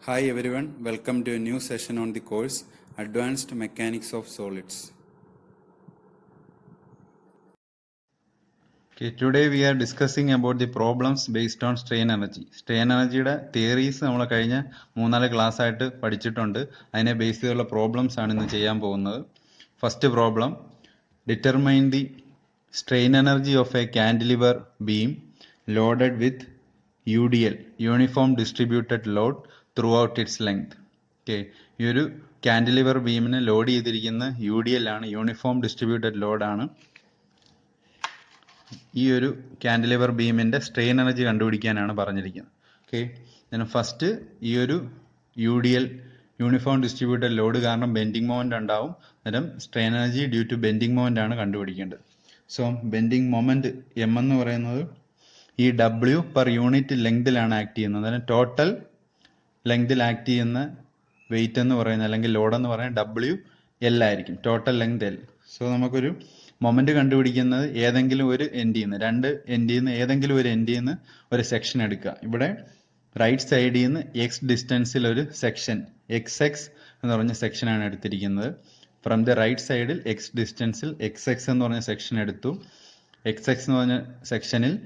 Hi everyone, welcome to a new session on the course Advanced Mechanics of Solids. Okay, today we are discussing about the problems based on strain energy. Strain energy theories നമ്മൾ കഴിഞ്ഞ 3-4 class ആയിട്ട് പഠിച്ചിട്ടുണ്ട്. അതിനെ base ചെയ്തുള്ള problems ആണ് ഇന്ന് ചെയ്യാൻ പോകുന്നത്. First problem, determine the strain energy of a cantilever beam loaded with UDL, uniform distributed load throughout its length. Okay, ഈ ഒരു കാന്റിലിവർ ബീമിന് ലോഡ് ചെയ്തിരിക്കുന്ന UDL ആണ്, യൂണിഫോം ഡിസ്ട്രിബ്യൂട്ടഡ് ലോഡ് ആണ്. ഈ ഒരു കാന്റിലിവർ ബീമിന്റെ സ്ട്രെയിൻ എനർജി കണ്ടുപിടിക്കാനാണ് പറഞ്ഞിരിക്കുന്നത്. ഓക്കെ, ഫസ്റ്റ് ഈ ഒരു UDL, യൂണിഫോം ഡിസ്ട്രിബ്യൂട്ടഡ് ലോഡ് കാരണം ബെൻഡിങ് മൊമെന്റ് ഉണ്ടാവും. അന്നേരം strain energy due to bending moment ആണ് കണ്ടുപിടിക്കേണ്ടത്. സോ ബെൻഡിങ് മൊമെന്റ് എം എന്ന് പറയുന്നത് ഈ W പെർ യൂണിറ്റ് ലെങ്തിലാണ് ആക്ട് ചെയ്യുന്നത്. അതായത് ടോട്ടൽ ലെങ്തിൽ ആക്ട് ചെയ്യുന്ന വെയിറ്റ് എന്ന് പറയുന്നത് അല്ലെങ്കിൽ ലോഡ് എന്ന് പറയുന്നത് WL ആയിരിക്കും, ടോട്ടൽ ലെങ്ത് L. സോ നമുക്കൊരു മൊമെന്റ് കണ്ടുപിടിക്കുന്നത് ഏതെങ്കിലും ഒരു എൻഡിൽ നിന്ന്, രണ്ട് എൻഡിൽ നിന്ന് ഏതെങ്കിലും ഒരു എൻഡിൽ നിന്ന് ഒരു സെക്ഷൻ എടുക്കുക. ഇവിടെ റൈറ്റ് സൈഡിൽ നിന്ന് X ഡിസ്റ്റൻസിൽ ഒരു സെക്ഷൻ XX എന്ന് പറഞ്ഞ സെക്ഷനാണ് എടുത്തിരിക്കുന്നത്. ഫ്രം ദി റൈറ്റ് സൈഡിൽ X ഡിസ്റ്റൻസിൽ XX എന്ന് പറഞ്ഞ സെക്ഷൻ എടുത്തു. XX എന്ന് പറഞ്ഞ സെക്ഷനിൽ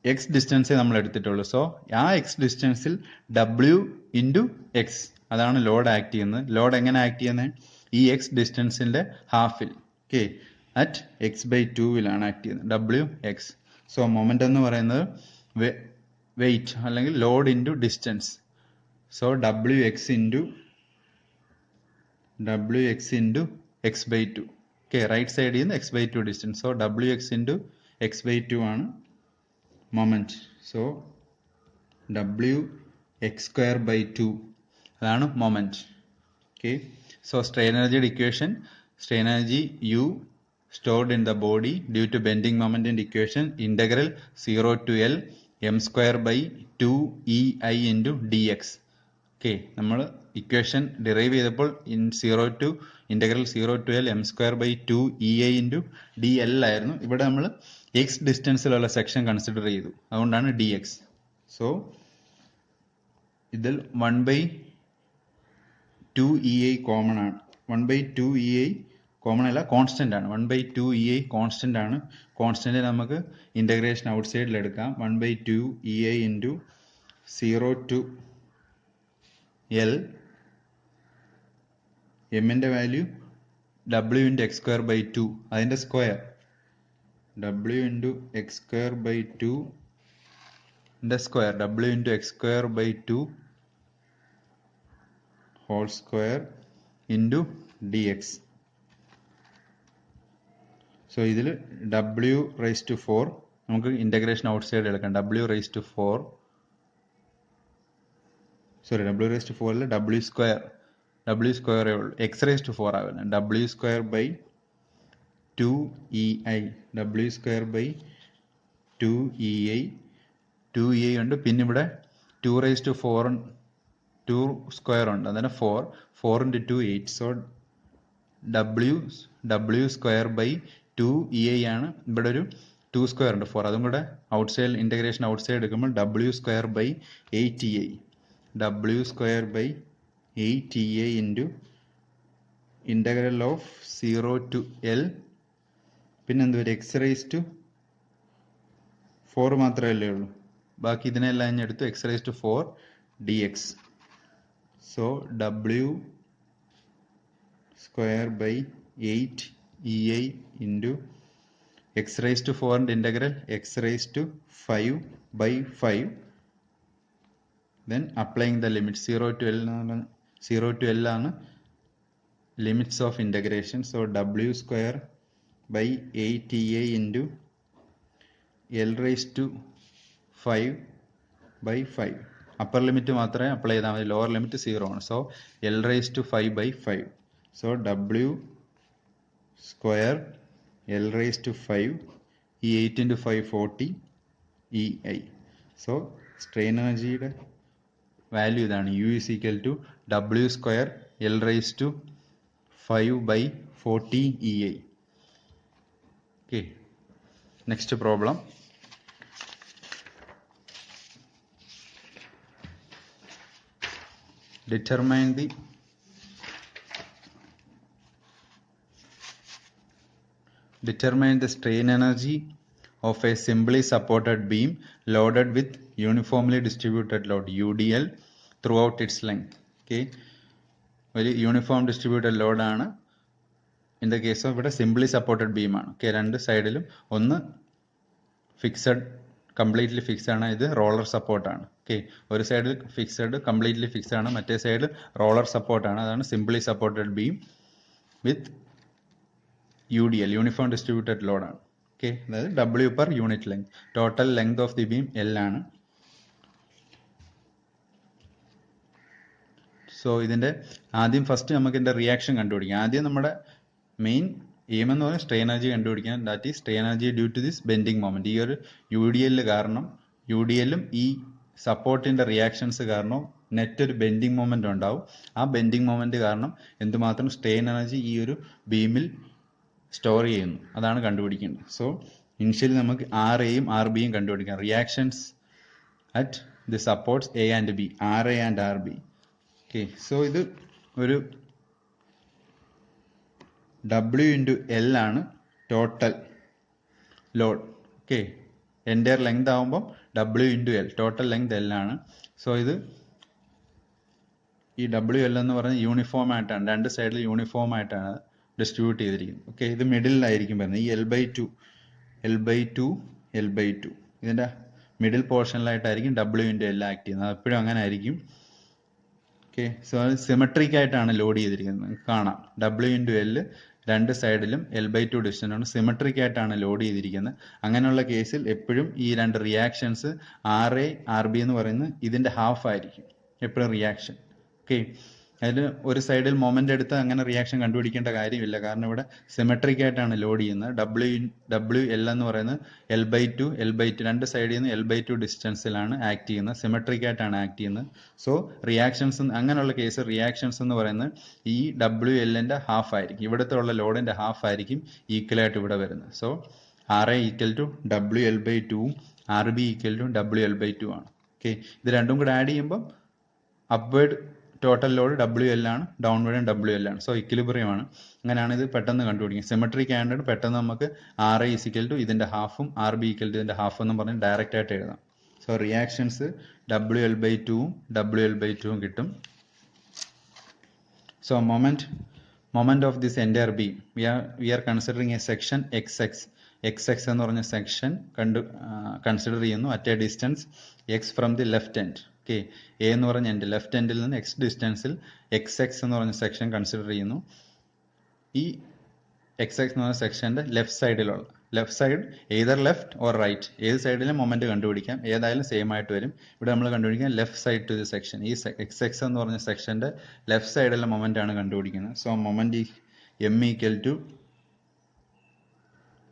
X ഡിസ്റ്റൻസേ നമ്മൾ എടുത്തിട്ടുള്ളൂ. സോ ആ X ഡിസ്റ്റൻസിൽ W ഇൻറ്റു X, അതാണ് ലോഡ് ആക്ട് ചെയ്യുന്നത്. ലോഡ് എങ്ങനെ ആക്ട് ചെയ്യുന്നത്? ഈ X ഡിസ്റ്റൻസിന്റെ ഹാഫിൽ, ഓക്കെ, അറ്റ് x/2 ആക്ട് ചെയ്യുന്നത്, WX. സോ മൊമെന്റ് എന്ന് പറയുന്നത് വെയിറ്റ് അല്ലെങ്കിൽ load into distance. So WX into x/2. Okay, right സൈഡിൽ നിന്ന് x/2 distance. So WX into x/2 ആണ് മൊമെന്റ്. സോ WX²/2 അതാണ് മൊമെന്റ്. ഓക്കെ, സോ സ്ട്രെയിൻ എനർജിയുടെ equation, strain energy U stored in the body due to bending moment in equation integral 0 to L m²/2 EI into dx. Okay, നമ്മൾ equation derive ചെയ്തപ്പോൾ integral 0 to L m²/2 EI into dl ആയിരുന്നു. ഇവിടെ നമ്മൾ X ഡിസ്റ്റൻസിലുള്ള section consider ചെയ്തു, അതുകൊണ്ടാണ് dx. So ഇതിൽ 1/2 EI common ആണ്. 1/2 EI common അല്ല, കോൺസ്റ്റന്റ് ആണ്. 1/2 EI കോൺസ്റ്റന്റ് ആണ്. കോൺസ്റ്റന്റ് നമുക്ക് ഇന്റഗ്രേഷൻ ഔട്ട് സൈഡിൽ എടുക്കാം. 1/2 EI ഇൻറ്റു 0 to L, എമ്മിന്റെ വാല്യൂ W ഇൻറ്റു x²/2, അതിന്റെ square W into x²/2 square, W into x²/2 whole square into dx. So ഇതിൽ W⁴ നമുക്ക് ഇന്റഗ്രേഷൻ ഔട്ട് സൈഡ് എടുക്കാം. W⁴ അല്ല, W² ഉള്ളൂ, x⁴ ആവില്ല. W²/2 EI, W²/2 EI, 2 EI ഉണ്ട്. പിന്നെ ഇവിടെ 2⁴ 2 സ്ക്വയർ ഉണ്ട്, അതായത് 4 × 2 8. സോ W²/2 EI ആണ്. ഇവിടെ ഒരു 2 സ്ക്വയർ ഉണ്ട്, 4, അതും കൂടെ out side integration out side എടുക്കുമ്പോൾ W²/8 EI, W²/8 EI into integral of 0 to L, പിന്നെ എന്ത് വരും, x⁴ മാത്രമല്ലേ ഉള്ളൂ, ബാക്കി ഇതിനെല്ലാം ഞാൻ എടുത്തു, x⁴ dx. So W²/8 EI into x⁴ integral x⁵5/5. Then applying the limits 0 to L ആണ് limits of integration. So W²/8 EI into L⁵5/5. Upper limit മാത്രമേ അപ്ലൈ ചെയ്താൽ മതി, ലോവർ ലിമിറ്റ് 0 ആണ്. So L⁵5/5. സോ W²L⁵5, ഈ 8 × 5 40 EI. So strain എനർജിയുടെ value ഇതാണ്, U = W²L⁵5/40 EI. Okay, next problem. determine the strain energy of a simply supported beam loaded with uniformly distributed load UDL throughout its length. Okay, ഒരു uniform distributed ലോഡാണ്. In the case of ഇവിടെ simply supported ബീമാണ്. Okay, രണ്ട് സൈഡിലും ഒന്ന് fixed, completely fixed ആണ്, ഇത് roller സപ്പോർട്ടാണ്. ഓക്കെ, ഒരു സൈഡിൽ ഫിക്സഡ് കംപ്ലീറ്റ്ലി ഫിക്സ്ഡ് ആണ്, മറ്റേ സൈഡിൽ റോളർ സപ്പോർട്ടാണ്. അതാണ് simply supported beam with UDL, uniform distributed ലോഡാണ്. ഓക്കെ, അതായത് W per unit length. Total length of the beam L ആണ്. സോ ഇതിൻ്റെ ആദ്യം ഫസ്റ്റ് നമുക്ക് ഇതിൻ്റെ റിയാക്ഷൻ കണ്ടുപിടിക്കാം. ആദ്യം നമ്മുടെ മെയിൻ എയിം എന്ന് പറഞ്ഞാൽ സ്ട്രെയിൻ എനർജി കണ്ടുപിടിക്കാൻ. That is strain energy due to this bending moment. ഈ ഒരു UDL കാരണം, UDLും ഈ സപ്പോർട്ടിന്റെ റിയാക്ഷൻസ് കാരണം നെറ്റ് ഒരു ബെൻഡിങ് മൊമെന്റ് ഉണ്ടാവും. ആ ബെൻഡിങ് മൊമെന്റ് കാരണം എന്തുമാത്രം സ്ട്രെയിൻ എനർജി ഈ ഒരു ബീമിൽ സ്റ്റോർ ചെയ്യുന്നു, അതാണ് കണ്ടുപിടിക്കേണ്ടത്. സോ ഇനിഷ്യലി നമുക്ക് RAയും RBയും കണ്ടുപിടിക്കാം. Reactions at the supports A and B, RA and RB. Okay, so ഇത് ഒരു W ഇൻറ്റു L ആണ് total load. Okay, entire length ആകുമ്പോൾ W into L, total length L ആണ്. സോ ഇത് ഈ WL എന്ന് പറഞ്ഞാൽ യൂണിഫോം ആയിട്ടാണ്, രണ്ട് സൈഡിൽ യൂണിഫോം ആയിട്ടാണ് ഡിസ്ട്രിബ്യൂട്ട് ചെയ്തിരിക്കുന്നത്. ഓക്കെ, ഇത് മിഡിലായിരിക്കും വരുന്നത്. ഈ L/2 ഇതിൻ്റെ മിഡിൽ പോർഷനിലായിട്ടായിരിക്കും W ഇൻറ്റു L ആക്ട് ചെയ്യുന്നത്. എപ്പോഴും അങ്ങനെ ആയിരിക്കും. ഓക്കെ, സോ അത് സിമെട്രിക് ആയിട്ടാണ് ലോഡ് ചെയ്തിരിക്കുന്നത്. നിങ്ങൾക്ക് കാണാം W ഇൻറ്റു L രണ്ട് സൈഡിലും L/2 ഡിസ്റ്റൻസ് ആണ്, സിമെട്രിക് ആയിട്ടാണ് ലോഡ് ചെയ്തിരിക്കുന്നത്. അങ്ങനെയുള്ള കേസിൽ എപ്പോഴും ഈ രണ്ട് റിയാക്ഷൻസ് RA RB എന്ന് പറയുന്നത് ഇതിൻ്റെ ഹാഫ് ആയിരിക്കും എപ്പോഴും റിയാക്ഷൻ. ഓക്കെ, അതിൽ ഒരു സൈഡിൽ മൊമെന്റ് എടുത്ത് അങ്ങനെ റിയാക്ഷൻ കണ്ടുപിടിക്കേണ്ട കാര്യമില്ല, കാരണം ഇവിടെ സിമെട്രിക് ആയിട്ടാണ് ലോഡ് ചെയ്യുന്നത്. WL എന്ന് പറയുന്നത് L/2 രണ്ട് സൈഡിൽ നിന്ന് L/2 ഡിസ്റ്റൻസിലാണ് ആക്ട് ചെയ്യുന്നത്, സിമെട്രിക് ആയിട്ടാണ് ആക്ട് ചെയ്യുന്നത്. സോ റിയാക്ഷൻസ്, അങ്ങനെയുള്ള കേസ് റിയാക്ഷൻസ് എന്ന് പറയുന്നത് ഈ WLന്റെ ഹാഫ് ആയിരിക്കും, ഇവിടുത്തെ ഉള്ള ലോഡിന്റെ ഹാഫ് ആയിരിക്കും ഈക്വൽ ആയിട്ട് ഇവിടെ വരുന്നത്. So RA equal to WL/2 RB equal to WL/2 ആണ്. ഓക്കെ, ഇത് രണ്ടും കൂടെ ആഡ് ചെയ്യുമ്പോൾ അപ്വേർഡ് ടോട്ടൽ ലോഡ് WL ആണ്, ഡൗൺവേർഡും WL ആണ്. സോ ഇക്വിലിബ്രിയം ആണ്. അങ്ങനെയാണ് ഇത് പെട്ടെന്ന് കണ്ടുപിടിക്കുക. സിമെട്രിക് ആയതുകൊണ്ട് പെട്ടെന്ന് നമുക്ക് RA ഈക്വൽ ടു ഇതിന്റെ ഹാഫും RB ഈക്വൽ ടു ഇതിന്റെ ഹാഫും എന്ന് പറഞ്ഞ് ഡയറക്റ്റ് ആയിട്ട് എഴുതാം. സോ റിയാക്ഷൻസ് WL/2 WL/2 കിട്ടും. So moment of this entire beam we are considering a section XX എന്ന് പറഞ്ഞ സെക്ഷൻ കൺസിഡർ ചെയ്യുന്നു at a distance X from the left end. Okay, A എന്ന് പറഞ്ഞ എൻ്റെ ലെഫ്റ്റ് എൻഡിൽ നിന്ന് X ഡിസ്റ്റൻസിൽ XX എന്ന് പറഞ്ഞ സെക്ഷൻ കൺസിഡർ ചെയ്യുന്നു. ഈ XX എന്ന് പറഞ്ഞ സെക്ഷൻ്റെ left side either left or right, ഏത് സൈഡിലും മൊമെന്റ് കണ്ടുപിടിക്കാം, ഏതായാലും സെയിം ആയിട്ട് വരും. ഇവിടെ നമ്മൾ കണ്ടുപിടിക്കാം left side to the section. ഈ XX എന്ന് പറഞ്ഞ സെക്ഷന്റെ ലെഫ്റ്റ് സൈഡിലെ മൊമെന്റ് ആണ് കണ്ടുപിടിക്കുന്നത്. So moment M equal to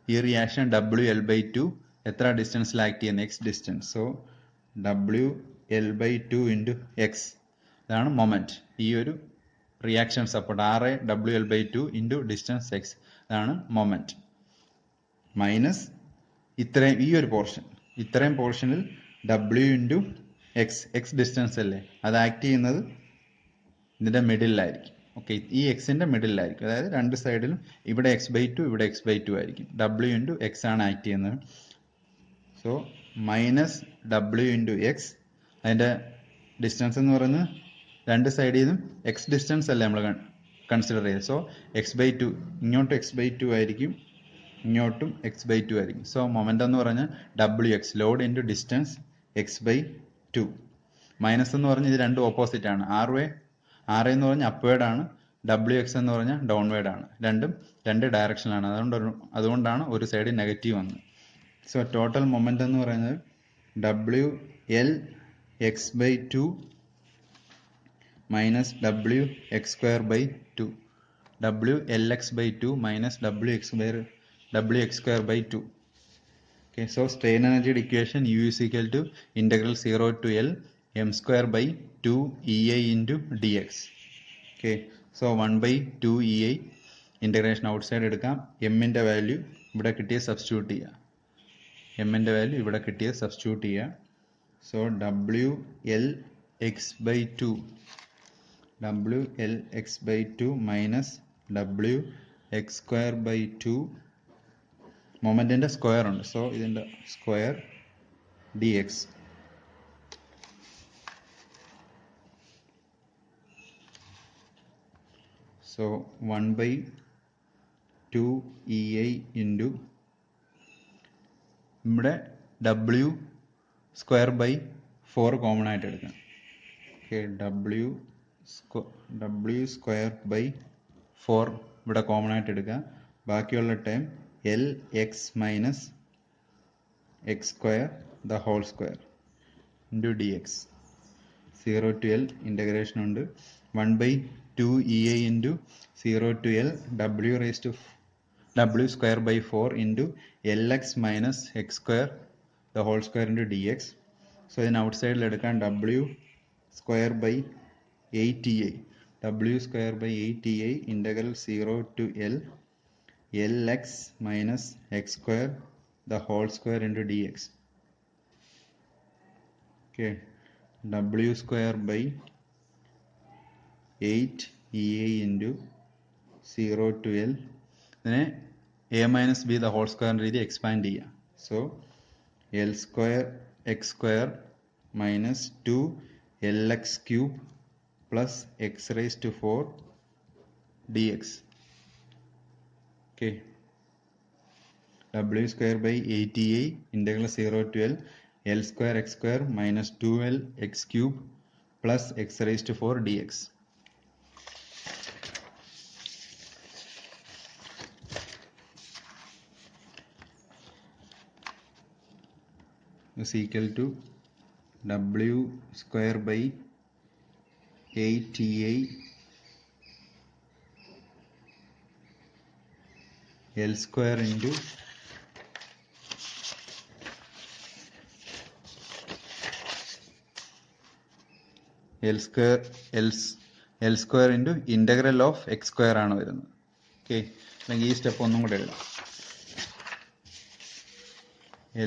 ഈ റിയാക്ഷൻ WL/2 എത്ര ഡിസ്റ്റൻസിൽ ആക്ട് ചെയ്യുന്നത്, X distance. So WL/2 into X, ഇതാണ് മൊമെന്റ്. ഈ ഒരു reaction support RA WL/2 into distance X, ഇതാണ് മൊമെന്റ്. മൈനസ് ഇത്രയും ഈ ഒരു പോർഷൻ, ഇത്രയും പോർഷനിൽ W ഇൻറ്റു X ഡിസ്റ്റൻസ് അല്ലേ, അത് ആക്ട് ചെയ്യുന്നത് ഇതിന്റെ മിഡിലായിരിക്കും. ഓക്കെ, ഈ എക്സിന്റെ മിഡിലായിരിക്കും, അതായത് രണ്ട് സൈഡിലും ഇവിടെ X/2 ഇവിടെ X/2 ആയിരിക്കും. W ഇൻറ്റു X ആണ് ആക്ട് ചെയ്യുന്നത്. So minus W into X, അതിന്റെ ഡിസ്റ്റൻസ് എന്ന് പറയുന്നത് രണ്ട് സൈഡിൽ നിന്നും X ഡിസ്റ്റൻസ് അല്ലേ നമ്മൾ കൺസിഡർ ചെയ്ത്. സോ X/2 ഇങ്ങോട്ടും X/2 ആയിരിക്കും, ഇങ്ങോട്ടും X/2 ആയിരിക്കും. സോ മൊമെന്റ് എന്ന് പറഞ്ഞാൽ WX, load into distance X/2. Minus എന്ന് പറഞ്ഞാൽ ഇത് രണ്ടും ഓപ്പോസിറ്റ് ആണ്. RA എന്ന് പറഞ്ഞാൽ അപ്വേർഡ് ആണ്, WX എന്ന് പറഞ്ഞാൽ ഡൗൺവേർഡ് ആണ്. രണ്ട് ഡയറക്ഷനിലാണ്, അതുകൊണ്ടാണ് ഒരു സൈഡ് നെഗറ്റീവ് വന്നത്. സോ ടോട്ടൽ മൊമെന്റ് എന്ന് പറയുന്നത് WLX/2 minus WX²/2, WLX/2 minus WX²/2. Okay, so strain energy equation U is equal to integral 0 to L m²/2 EI into dx. Okay, so 1/2 EI integration outside എടുക്കാം. എമ്മിൻ്റെ value ഇവിടെ കിട്ടിയ substitute ചെയ്യുക, so WLX/2 W L x by 2 minus W x square by 2 മൊമെൻറ്റിൻ്റെ square ഉണ്ട്, so ഇതിൻ്റെ square D X. So 1/2 EI into ഇവിടെ W square by 4 common ആയിട്ട് എടുക്കാം. ഓക്കെ, W സ്ക്വയർ ബൈ 4 ഇവിടെ കോമൺ ആയിട്ട് എടുക്കാം. ബാക്കിയുള്ള time L X minus X square the whole square into D X. 0 to L integration ഉണ്ട്. 1/2 EI into 0 to L W square by 4 into L X minus X square the whole square into D X. So ഇതിന് out സൈഡിൽ എടുക്കാൻ W square by 8EI. W square by 8EI integral 0 to L Lx minus x square the whole square into dx. Okay, W square by 8 EA into 0 to L. Then a minus b the whole square really expand here. So L square x square minus 2 Lx cube plus x raised to 4 dx. Okay, W square by 8EI integral 0 to L L square x square minus 2L x cube plus x raised to 4 dx. Is equal to W square by 8EI L square into L square into integral of x square ആണ് വരുന്നത്. Okay, അല്ലെങ്കിൽ ഈ step ഒന്നും കൂടെ എഴുതാം.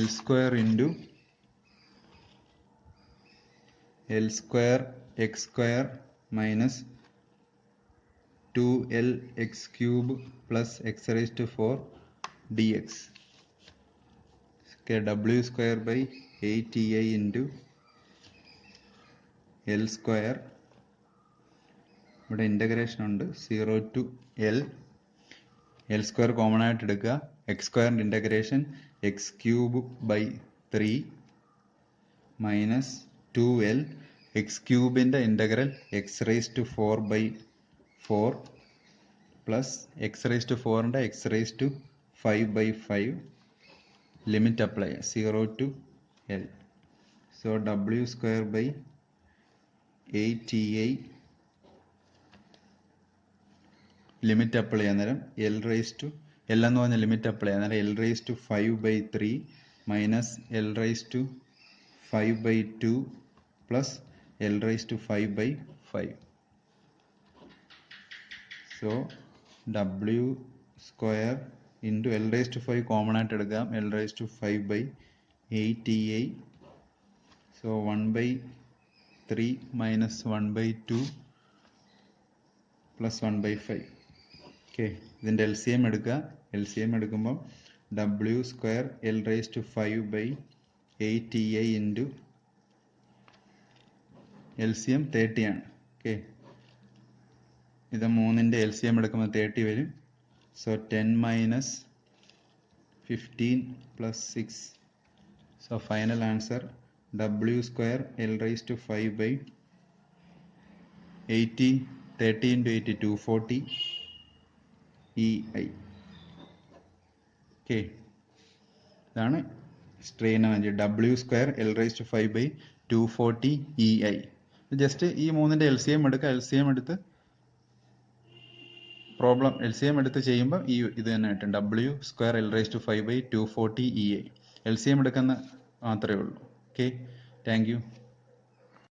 L square into L square x square minus 2L x cube plus x raised to 4 dx. Okay, W square by 8EI into L square ഇവിടെ integration ഉണ്ട്. 0 to L L square common ആയിട്ട് എടുക്കുക. X സ്ക്വയറിൻ്റെ integration x cube by 3 minus 2L x ക്യൂബിൻ്റെ integral x raise to 4/4 plus x raise to 4ൻ്റെ x raise to 5/5. Limit apply 0 to L. So W square by 8EI limit apply ചെയ്യാൻ നേരം L raise to L എന്ന് പറഞ്ഞ limit apply ചെയ്യാൻ നേരം L raise to 5/3 minus L raise to 5/2 plus L raise to 5/5. So W square into L raise to 5 common ആയിട്ട് എടുക്കാം. L raise to 5/8EI. So 1/3 minus 1/2 plus 1/5. Okay, ഇതിൻ്റെ LCM എടുക്കുക. LCM എടുക്കുമ്പോൾ W square L raise to 5/8EI into LCM 30 ആണ്. Okay, ഇത് 3ൻ്റെ LCM എടുക്കുമ്പോൾ 30 വരും. So 10 minus 15 plus 6. So final answer W square L raise to 5/80 30 into 80 240 EI. Okay, ഇതാണ് strain energy. W square L raise to 5/240 EI. Just ഈ 3ൻ്റെ LCM എടുക്കുക. LCM എടുത്ത് problem LCM എടുത്ത് ചെയ്യുമ്പോൾ ഈ ഇത് തന്നെ കിട്ടും. W square L raise to 5/240 EI. LCM എടുക്കുന്ന മാത്രമേ ഉള്ളൂ. Okay, thank U.